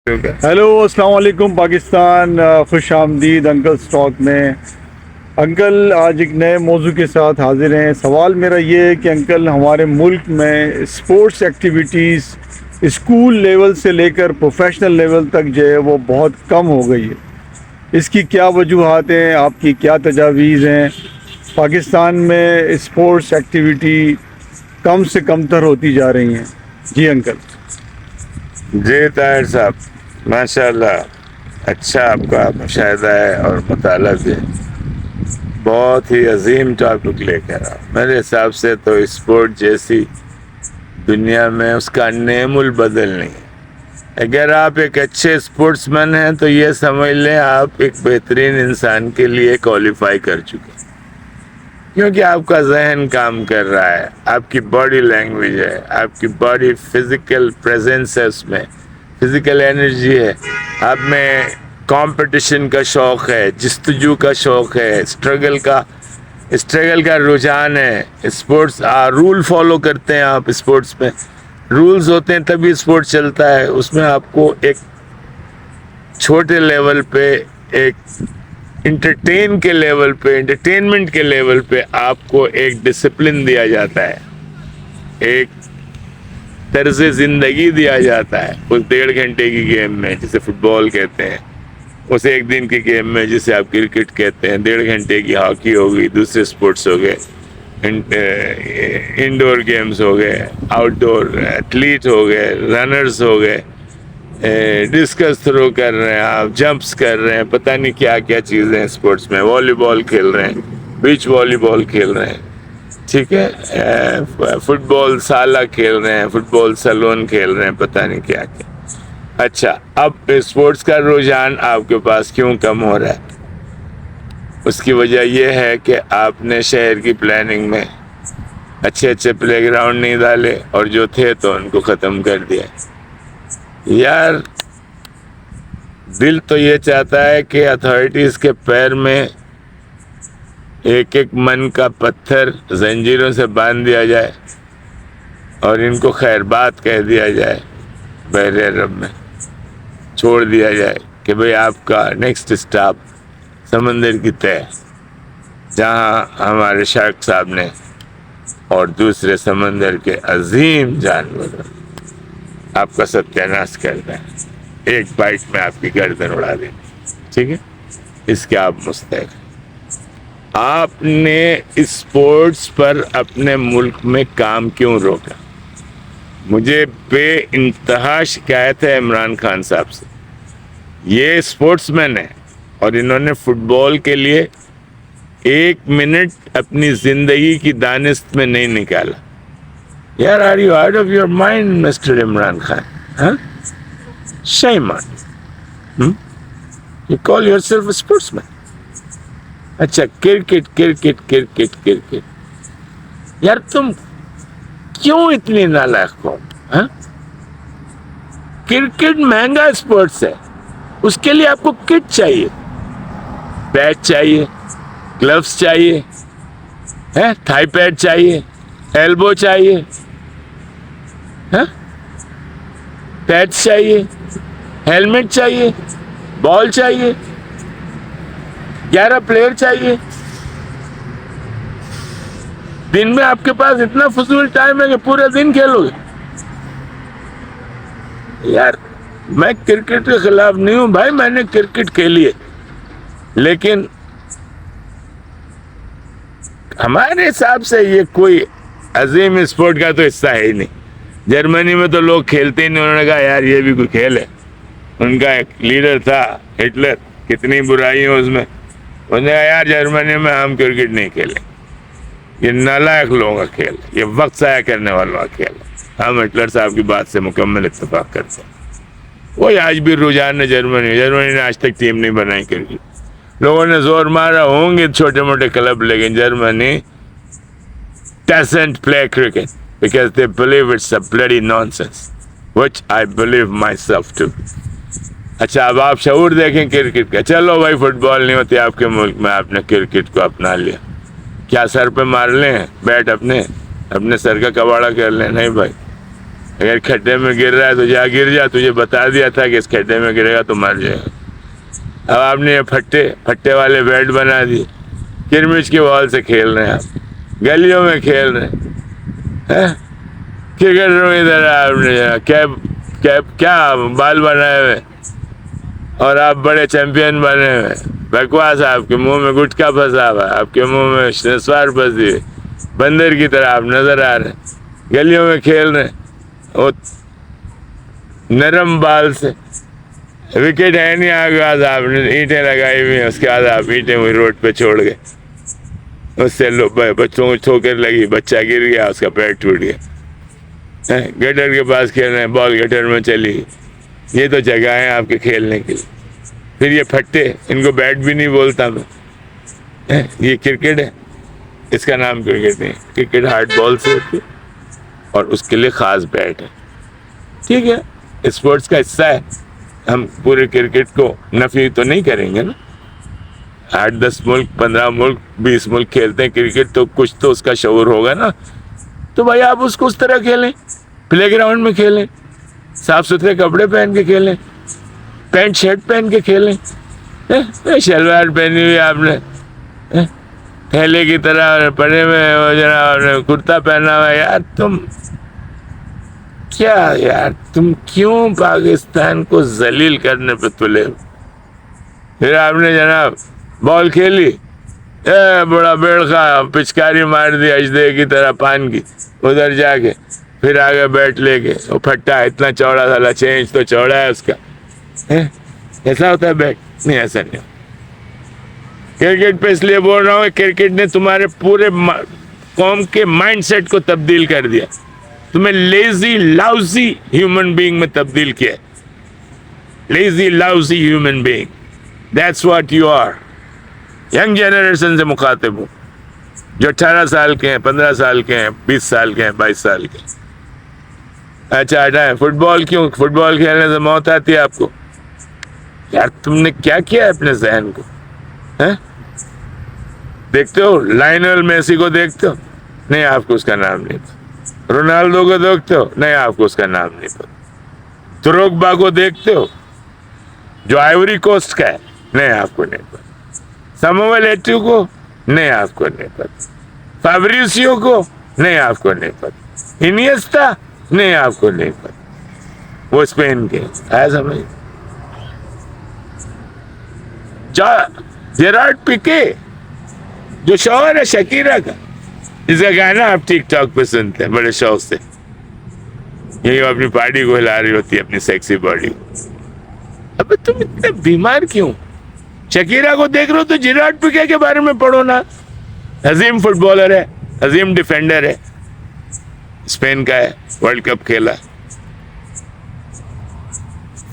Hello السلام علیکم پاکستان، خوش آمدید انکل اسٹاک میں۔ انکل آج ایک نئے موضوع کے ساتھ حاضر ہیں۔ سوال میرا یہ ہے کہ انکل ہمارے ملک میں اسپورٹس ایکٹیویٹیز اسکول لیول سے لے کر پروفیشنل لیول تک جو ہے وہ بہت کم ہو گئی ہے۔ اس کی کیا وجوہات ہیں؟ آپ کی کیا تجاویز ہیں؟ پاکستان میں اسپورٹس ایکٹیویٹی کم سے کم تر ہوتی جا رہی ہیں۔ جی انکل۔ جی طاہر صاحب، ماشاء اللہ اچھا آپ کا مشاہدہ ہے اور مطالعہ بھی ہے۔ بہت ہی عظیم ٹاپک لے کر آؤ۔ میرے حساب سے تو اسپورٹ جیسی دنیا میں اس کا نیم البدل نہیں ہے۔ اگر آپ ایک اچھے اسپورٹس مین ہیں تو یہ سمجھ لیں آپ ایک بہترین انسان کے لیے کوالیفائی کر چکے، کیونکہ آپ کا ذہن کام کر رہا ہے، آپ کی باڈی لینگویج ہے، آپ کی باڈی فزیکل پریزنس ہے، اس میں فزیکل انرجی ہے، آپ میں کمپٹیشن کا شوق ہے، جستجو کا شوق ہے، اسٹرگل کا رجحان ہے۔ اسپورٹس رول فالو کرتے ہیں آپ، اسپورٹس میں رولز ہوتے ہیں تبھی اسپورٹ چلتا ہے۔ اس میں آپ کو ایک چھوٹے لیول پہ، ایک انٹرٹینمنٹ کے لیول پہ آپ کو ایک ڈسپلن دیا جاتا ہے، ایک طرز زندگی دیا جاتا ہے۔ اس 1.5 گھنٹے کی گیم میں جسے فٹ بال کہتے ہیں، اس 1 دن کی گیم میں جسے آپ کرکٹ کہتے ہیں، 1.5 گھنٹے کی ہاکی ہو گئی، دوسرے سپورٹس ہو گئے، انڈور گیمز ہو گئے، آؤٹ ڈور ایتھلیٹ ہو گئے، رنرز ہو گئے، ڈسکس تھرو کر رہے ہیں آپ، جمپس کر رہے ہیں، پتہ نہیں کیا کیا چیزیں اسپورٹس میں، والی بال کھیل رہے ہیں، بیچ والی بال کھیل رہے ہیں، ٹھیک ہے، فٹ بال سالہ کھیل رہے ہیں، فٹ بال سلون کھیل رہے ہیں، پتہ نہیں کیا کیا۔ اچھا، اب اسپورٹس کا رجحان آپ کے پاس کیوں کم ہو رہا ہے؟ اس کی وجہ یہ ہے کہ آپ نے شہر کی پلاننگ میں اچھے پلے گراؤنڈ نہیں ڈالے، اور جو تھے تو ان کو ختم کر دیا۔ یار دل تو یہ چاہتا ہے کہ اتھارٹیز کے پیر میں ایک من کا پتھر زنجیروں سے باندھ دیا جائے اور ان کو خیر بات کہہ دیا جائے، بحر عرب میں چھوڑ دیا جائے کہ بھئی آپ کا نیکسٹ اسٹاپ سمندر کی تہہ، جہاں ہمارے شارک صاحب نے اور دوسرے سمندر کے عظیم جانور آپ کا ستیہ ناش کر دیں، ایک بائٹ میں آپ کی گردن اڑا دیں، ٹھیک ہے؟ اس کے آپ مستحق ہیں۔ آپ نے اسپورٹس پر اپنے ملک میں کام کیوں روکا؟ مجھے بے انتہا شکایت ہے عمران خان صاحب سے۔ یہ اسپورٹس مین ہیں اور انہوں نے فٹ بال کے لیے 1 منٹ اپنی زندگی کی دانست میں نہیں نکالا۔ یار are you out of your mind mister Imran Khan? Shame on you. You call yourself a sportsman. اچھا کرکٹ یار تم کیوں اتنی نالائق ہو؟ کرکٹ مہنگا اسپورٹس ہے، اس کے لیے آپ کو کٹ چاہیے، بیٹ چاہیے، گلوز چاہیے، تھائی پیڈ چاہیے، ایلبو چاہیے، پیڈس چاہیے، ہیلمٹ چاہیے، بال چاہیے، 11 پلیئر چاہیے۔ دن میں آپ کے پاس اتنا فضول ٹائم ہے کہ پورے دن کھیلو گے؟ یار میں کرکٹ کے خلاف نہیں ہوں بھائی، میں نے کرکٹ کھیلی ہے، لیکن ہمارے حساب سے یہ کوئی عظیم اسپورٹ کا تو حصہ ہے ہی نہیں۔ جرمنی میں تو لوگ کھیلتے ہی نہیں، انہوں نے کہا یار یہ بھی کوئی کھیل ہے۔ ان کا ایک لیڈر تھا ہٹلر، کتنی برائی ہے اس میں، انہوں نے کہا یار جرمنی میں ہم کرکٹ نہیں کھیلیں، یہ نالائق لوگوں کا کھیل ہے، یہ وقت ضائع کرنے والوں کا کھیل ہے۔ ہم ہٹلر صاحب کی بات سے مکمل اتفاق کرتے ہیں۔ وہی آج بھی رجحان ہے جرمنی نے آج تک ٹیم نہیں بنائی کرکٹ، لوگوں نے زور مارا، ہوں گے چھوٹے موٹے کلب، لیکن Germany doesn't play cricket because they believe it's a bloody nonsense, which I believe myself too. اچھا اب آپ شعور دیکھیں کرکٹ کا۔ چلو بھائی فٹ بال نہیں ہوتی آپ کے ملک میں، آپ نے کرکٹ کو اپنا لیا، کیا سر پہ مار لیں بیٹ، اپنے سر کا کباڑا کر لیں؟ نہیں بھائی، اگر کھڈے میں گر رہا ہے تو جا گر جا, تجھے بتا دیا تھا کہ اس کھڈے میں گرے گا تو مر جائے گا. اب آپ نے یہ پھٹے والے بیٹ بنا دیے, کرمچ کے بال سے کھیل رہے ہیں آپ, گلیوں میں کھیل رہے ہیں. کرکٹ روم ادھر آپ نے کیا بال بنائے ہوئے اور آپ بڑے چیمپئن بنے ہوئے. بکواس, آپ کے منہ میں گٹکا پھنسا ہوا, آپ کے منہ میں نسوار پھنسی ہوئی, بندر کی طرح آپ نظر آ رہے ہیں, گلیوں میں کھیل رہے ہیں اور نرم بال سے. وکٹ ہے نہیں آپ کے پاس, آپ نے اینٹیں لگائی ہوئی ہیں, اس کے بعد آپ اینٹیں وہی روڈ پہ چھوڑ گئے, اس سے بچوں کو ٹھوکر لگی, بچہ گر گیا, اس کا پیر ٹوٹ گیا. گٹر کے پاس کھیل رہے ہیں, بال گٹر میں چلی گئی. یہ تو جگہ ہے آپ کے کھیلنے کے لیے. پھر یہ پھٹے, ان کو بیٹ بھی نہیں بولتا میں, یہ کرکٹ ہے, اس کا نام کرکٹ نہیں. کرکٹ ہارڈ بال سے ہوتی ہے اور اس کے لیے خاص بیٹ ہے. ٹھیک ہے, اسپورٹس کا حصہ ہے. ہم پورے کرکٹ کو نفی تو نہیں کریں گے نا. 8-10 ملک, 15 ملک, 20 ملک کھیلتے ہیں کرکٹ, تو کچھ تو اس کا شعور ہوگا نا. تو بھائی آپ اس کو اس طرح کھیلیں, پلے گراؤنڈ میں کھیلیں, صاف ستھرے کپڑے پہن کے کھیلیں, پینٹ شرٹ پہن کے کھیلیں. شلوار پہنی ہوئی آپ نے, تھیلے کی طرح پڑے میں جناب نے کرتا پہنا ہوا. یار تم کیا, یار تم کیوں پاکستان کو ذلیل کرنے پہ تلے. پھر آپ نے جناب بال کھیلی, بڑا بیڑ خواہ پچکاری مار دی اجدے کی طرح پان کی ادھر جا کے, پھر آگے بیٹ لے کے. وہ پھٹا اتنا چوڑا تھا, 6 انچ تو چوڑا ہے اس کا. ایسا ہوتا ہے بیٹ؟ نہیں, ایسا نہیں. کرکٹ پہ اس لیے بول رہا ہوں, کرکٹ نے تمہارے پورے قوم کے مائنڈ سیٹ کو تبدیل کر دیا, تمہیں لیزی لاؤزی ہیومن بینگ میں تبدیل کیا. Lazy lousy human being, that's what you are. Young generation سے مخاطب ہوں, جو 18 سال کے ہیں, 15 سال کے ہیں, 20 سال کے ہیں, 22 سال کے ہیں. اچھا ہٹائیں, فٹ بال کیوں, فٹ بال کھیلنے سے موت آتی ہے آپ کو. یار تم نے کیا کیا ہے اپنے ذہن کو. دیکھتے ہو لائنل میسی کو, دیکھتے ہو, نہیں آپ کو اس کا نام نہیں پتا. رونالڈو کو دیکھتے ہو, نہیں آپ کو اس کا نام نہیں پتا. دروگبا کو دیکھتے ہو, جو آئیوری کوسٹ کا ہے, نہیں آپ کو نہیں پتا. سموئل ایٹو کو, نہیں آپ کو نہیں پتا. فابریسیو کو, نہیں آپ کو نہیں پتا. انیستا, نہیں آپ کو نہیں پتا. وہ اسپین کے آیا سمجھ. جیرارڈ پیکے, جو شوہر ہے شکیرا کا, اس کا گانا آپ ٹک ٹاک پہ سنتے ہیں بڑے شوق سے. یہی وہ اپنی پارٹی کو ہلا رہی ہوتی ہے, اپنی سیکسی باڈی کو. اب تم اتنے بیمار کیوں؟ شکیرا کو دیکھ رہے ہو تو جیرارڈ پیکے کے بارے میں پڑھو نا. عظیم فٹ بالر ہے, عظیم ڈیفینڈر ہے, اسپین کا ہے, ورلڈ کپ کھیلا.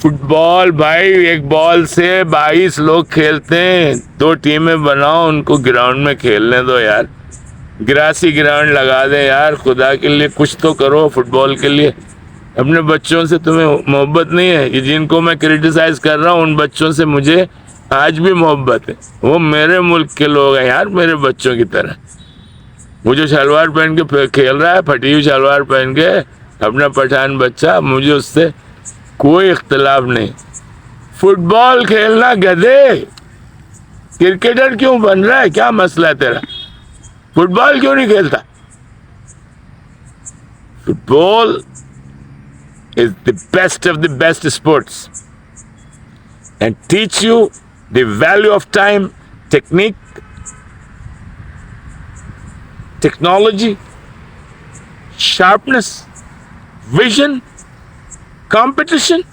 فٹ بال بھائی, ایک بال سے 22 لوگ کھیلتے ہیں. 2 ٹیمیں بناؤ, ان کو گراؤنڈ میں کھیلنے دو یار. گراسی گراؤنڈ لگا دیں یار, خدا کے لیے کچھ تو کرو فٹ بال کے لیے. اپنے بچوں سے تمہیں محبت نہیں ہے؟ یہ جن کو میں کریٹیسائز کر رہا ہوں, ان بچوں سے مجھے آج بھی محبت ہے. وہ میرے ملک کے لوگ ہیں یار, میرے بچوں کی طرح. وہ جو شلوار پہن کے کھیل رہا ہے, پھٹی ہوئی شلوار پہن کے, اپنا پٹھان بچہ, مجھے اس سے کوئی اختلاف نہیں. فٹ بال کھیلنا گدھے. کرکٹر کیوں بن رہا ہے, کیا مسئلہ ہے تیرا؟ فٹ بال کیوں نہیں کھیلتا؟ Football is the best of the best sports and teach you the value of time, technique, technology, sharpness, vision, competition,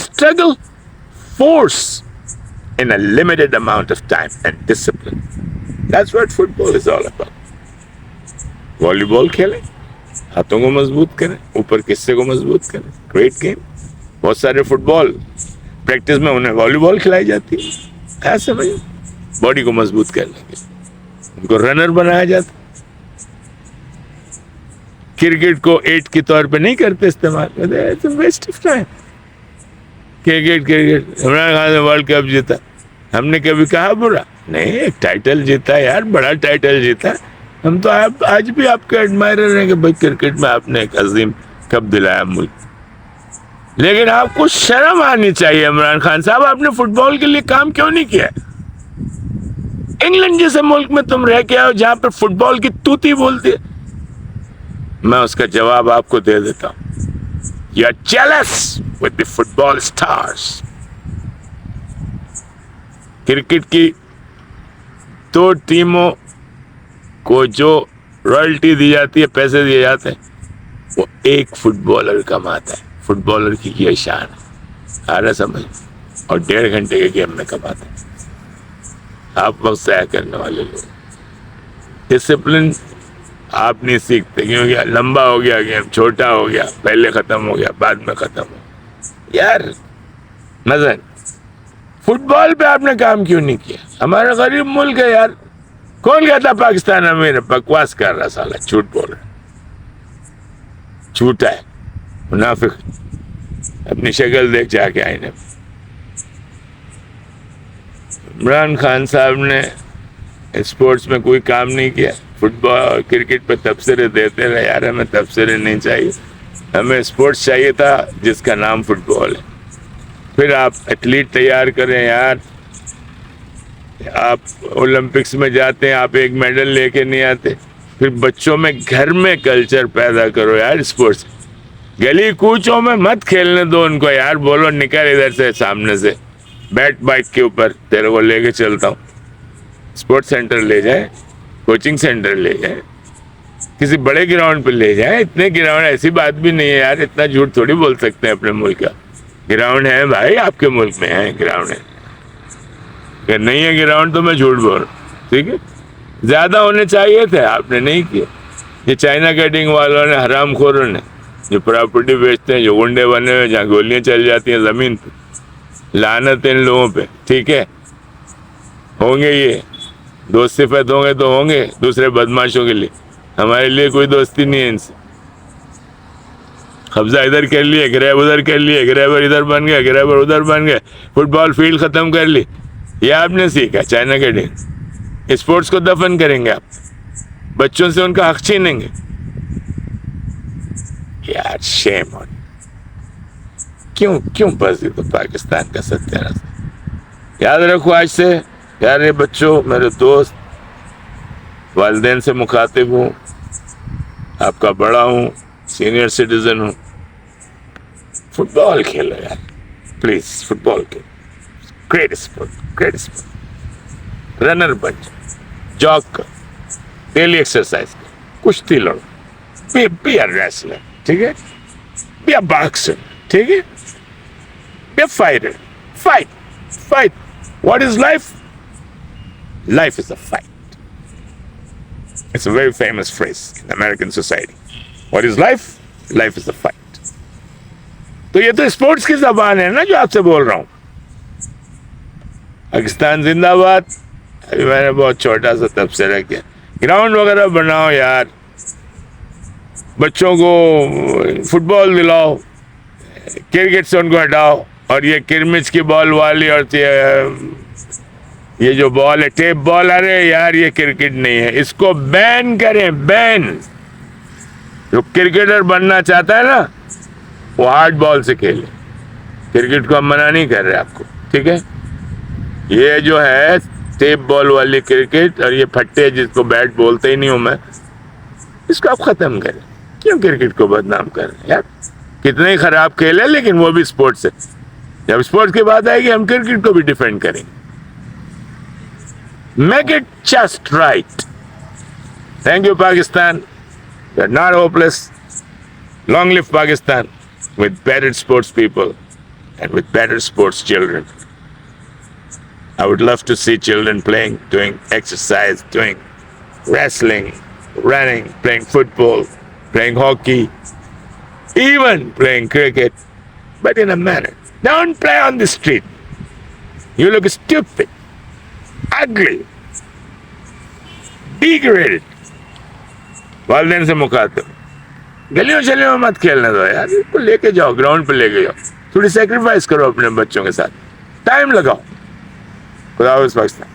struggle, force in a limited amount of time and discipline. That's what football is all about. Volleyball کھیلیں, ہاتھوں کو مضبوط کریں, اوپر قصے کو مضبوط کریں. Great game. بہت سارے فٹ بال پریکٹس میں انہیں والی بال کھلائی جاتی ہے, ایسے بھائی باڈی کو مضبوط کرنے کے لیے ان کو رنر بنایا جاتا. کرکٹ کو 8 کے طور پہ نہیں کرتے استعمال, کرتے waste of time. Cricket Imran Khan نے ورلڈ کپ جیتا, ہم نے کبھی کہا برا نہیں. ایک ٹائٹل جیتا یار, بڑا ٹائٹل جیتا. ہم تو آج بھی آپ کے ایڈمائرر ہیں کہ بھائی کرکٹ میں آپ نے ایک عظیم کب دلایا ملک. لیکن آپ کو شرم آنی چاہیے عمران خان صاحب, آپ نے فٹ بال کے لیے کام کیوں نہیں کیا؟ انگلینڈ جیسے ملک میں تم رہ کے آؤ جہاں پہ فٹ بال کی توتی بولتی ہے. میں اس کا جواب آپ کو دے دیتا ہوں. You are jealous with the football stars. Cricket کی 2 ٹیموں کو جو رائلٹی دی جاتی ہے, پیسے دیے جاتے ہیں, وہ ایک فٹ بالر کماتا ہے. فٹ بالر کی یہ شان ہے, آ رہا سمجھ, اور 1.5 گھنٹے کے گیم میں کماتا ہے. آپ وقت ضائع کرنے والے لوگ. ڈسپلن آپ نہیں سیکھتے کیونکہ لمبا ہو گیا گیم, چھوٹا ہو گیا, پہلے ختم ہو گیا, بعد میں ختم ہو گیا. یار مثلا فٹ بال پہ آپ نے کام کیوں نہیں کیا؟ ہمارا غریب ملک ہے یار. کون کہتا پاکستان امیر ہے؟ بکواس کر رہا سالا, جھوٹ بول رہا, جھوٹا ہے, منافق. اپنی شکل دیکھ جا کے آئینے میں. عمران خان صاحب نے اسپورٹس میں کوئی کام نہیں کیا. فٹ بال کرکٹ پہ تبصرے دیتے رہے. یار ہمیں تبصرے نہیں چاہیے, ہمیں اسپورٹس چاہیے تھا جس کا نام فٹ بال ہے. پھر آپ ایتھلیٹ تیار کریں یار. آپ اولمپکس میں جاتے ہیں, آپ 1 میڈل لے کے نہیں آتے. پھر بچوں میں گھر میں کلچر پیدا کرو یار اسپورٹس. گلی کوچوں میں مت کھیلنے دو ان کو یار. بولو نکل ادھر سے, سامنے سے بیٹ بائک کے اوپر تیرے کو لے کے چلتا ہوں. اسپورٹ سینٹر لے جائے, کوچنگ سینٹر لے جائے, کسی بڑے گراؤنڈ پہ لے جائے. اتنے گراؤنڈ, ایسی بات بھی نہیں ہے یار, اتنا جھوٹ تھوڑی بول سکتے ہیں اپنے ملک کا. گراؤنڈ ہے بھائی, آپ کے ملک میں ہے گراؤنڈ ہے. اگر نہیں ہے گراؤنڈ تو میں جھوٹ بول رہا ہوں, ٹھیک ہے. زیادہ ہونے چاہیے تھے, آپ نے نہیں کیے. یہ چائنا کٹنگ والوں نے, حرام خوروں نے, جو پراپرٹی بیچتے ہیں, جو گنڈے بنے ہوئے جہاں گولیاں چل جاتی ہیں زمین پہ, لعنت ان لوگوں پہ. ٹھیک ہے, ہوں گے یہ دوست صفت ہوں گے تو ہوں گے دوسرے بدماشوں کے لیے. ہمارے لیے کوئی دوستی نہیں ہے ان سے. قبضہ ادھر کر لیے, گریب ادھر کر لیے, گریبر ادھر بن گئے, گریبر ادھر بن گئے, فٹ بال فیلڈ ختم کر لی. یہ آپ نے سیکھا چائنا کٹنگ. اسپورٹس کو دفن کریں گے آپ, بچوں سے ان کا حق چھینیں گے. یار شیم آن. کیوں بس تو پاکستان کا ستیہ. یاد رکھو آج سے پیارے بچوں, میرے دوست, والدین سے مخاطب ہوں, آپ کا بڑا ہوں, سینئر سٹیزن ہوں. فٹ بال کھیلو یار پلیز, فٹ بال کھیلو. Great sport, great sport. Runner بن جاؤ, جاگ کر, ڈیلی ایکسرسائز کر, کشتی لڑو, بی اے ریسلر, ٹھیک ہے, بی اے باکسر, ٹھیک ہے, be a fighter. Fight. What is life? Life is a fight. It's a very famous phrase in American society. What is life? Life is a fight. تو یہ تو sports کی زبان ہے نا جو آپ سے بول رہا ہوں. پاکستان زندہ باد. ابھی میں نے بہت چھوٹا سا تبصرہ کیا. گراؤنڈ وغیرہ بناؤ یار, بچوں کو فٹ بال دلاؤ, کرکٹ سے ان کو ہٹاؤ. اور یہ کرمچ کی بال والی اور یہ جو بال ہے ٹیپ بال, ارے یار یہ کرکٹ نہیں ہے, اس کو بین کریں, بین. جو کرکٹر بننا چاہتا ہے نا وہ ہارڈ بال سے کھیلے. کرکٹ کو ہم منع نہیں کر رہے آپ کو, ٹھیک ہے. یہ جو ہے ٹیپ بال والی کرکٹ اور یہ پھٹے جس کو بیٹ بولتے ہی نہیں ہوں میں, اس کو آپ ختم کریں. کیوں کرکٹ کو بدنام کر رہے ہیں یار؟ کتنے ہی خراب کھیل ہے لیکن وہ بھی اسپورٹس ہے. جب اسپورٹس کی بات آئے گی ہم کرکٹ کو بھی ڈیفینڈ کریں گے. Make it just right. Thank you Pakistan. You are not hopeless. Long live Pakistan with better sports people and with better sports children. I would love to see children playing, doing exercise, doing wrestling, running, playing football, playing hockey, even playing cricket, but in a manner. Don't play on the street. You look stupid, ugly, degraded. والدین سے مخاطب, گلیوں شلیوں میں مت کھیلنے دو یار. ان کو لے کے جاؤ, گراؤنڈ پہ لے کے جاؤ, تھوڑی سیکریفائس کرو اپنے بچوں کے ساتھ, ٹائم لگاؤ. خدا حافظ پاکستان.